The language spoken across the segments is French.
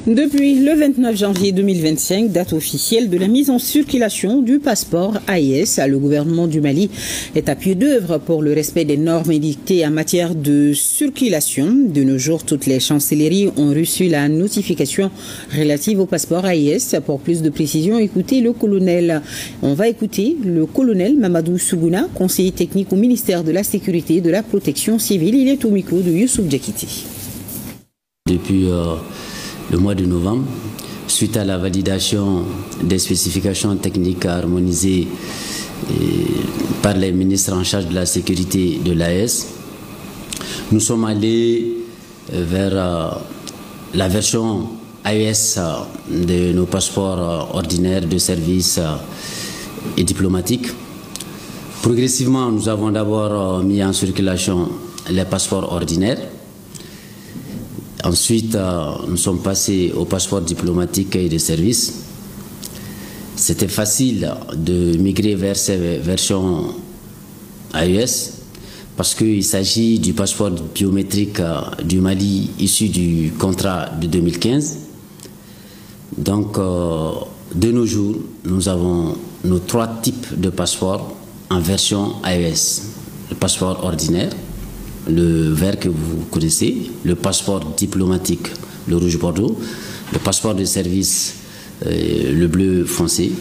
Depuis le 29 janvier 2025, date officielle de la mise en circulation du passeport AES, le gouvernement du Mali est à pied d'œuvre pour le respect des normes édictées en matière de circulation. De nos jours, toutes les chancelleries ont reçu la notification relative au passeport AES. Pour plus de précision, écoutez le colonel. On va écouter le colonel Mamadou Sougouna, conseiller technique au ministère de la Sécurité et de la Protection civile. Il est au micro de Youssouf Diakité. Depuis le mois de novembre, suite à la validation des spécifications techniques harmonisées par les ministres en charge de la sécurité de l'AES, nous sommes allés vers la version AES de nos passeports ordinaires de service et diplomatiques. Progressivement, nous avons d'abord mis en circulation les passeports ordinaires. Ensuite, nous sommes passés au passeport diplomatique et de service. C'était facile de migrer vers ces versions AES parce qu'il s'agit du passeport biométrique du Mali issu du contrat de 2015. Donc, de nos jours, nous avons nos trois types de passeports en version AES. Le passeport ordinaire, le vert que vous connaissez, le passeport diplomatique, le rouge bordeaux, le passeport de service, le bleu foncé.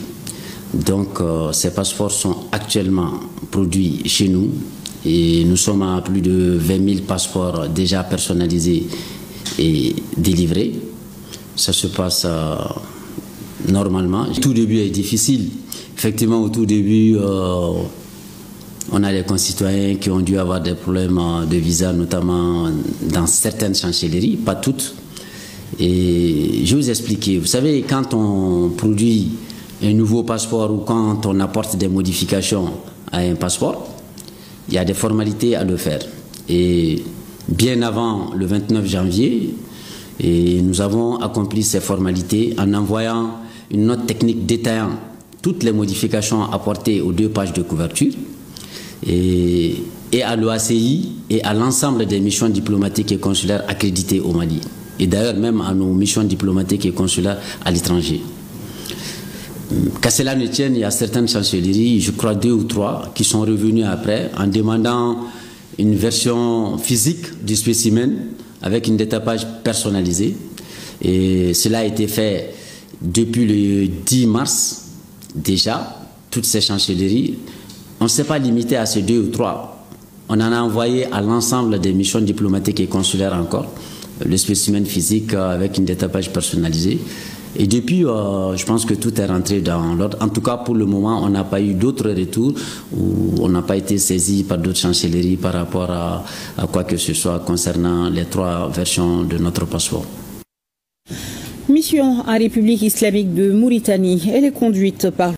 Donc ces passeports sont actuellement produits chez nous et nous sommes à plus de 20 000 passeports déjà personnalisés et délivrés. Ça se passe normalement. Le tout début est difficile. Effectivement, au tout début, on a des concitoyens qui ont dû avoir des problèmes de visa, notamment dans certaines chancelleries, pas toutes. Et je vais vous expliquer. Vous savez, quand on produit un nouveau passeport ou quand on apporte des modifications à un passeport, il y a des formalités à le faire. Et bien avant le 29 janvier, nous avons accompli ces formalités en envoyant une note technique détaillant toutes les modifications apportées aux 2 pages de couverture. Et à l'OACI et à l'ensemble des missions diplomatiques et consulaires accréditées au Mali. Et d'ailleurs même à nos missions diplomatiques et consulaires à l'étranger. Qu'à cela ne tienne, il y a certaines chancelleries, je crois 2 ou 3, qui sont revenues après en demandant une version physique du spécimen avec une détapage personnalisée. Et cela a été fait depuis le 10 mars déjà, toutes ces chancelleries. On ne s'est pas limité à ces 2 ou 3. On en a envoyé à l'ensemble des missions diplomatiques et consulaires encore, le spécimen physique avec une détapage personnalisée. Et depuis, je pense que tout est rentré dans l'ordre. En tout cas, pour le moment, on n'a pas eu d'autres retours ou on n'a pas été saisi par d'autres chancelleries par rapport à quoi que ce soit concernant les 3 versions de notre passeport. Mission en République islamique de Mauritanie, elle est conduite par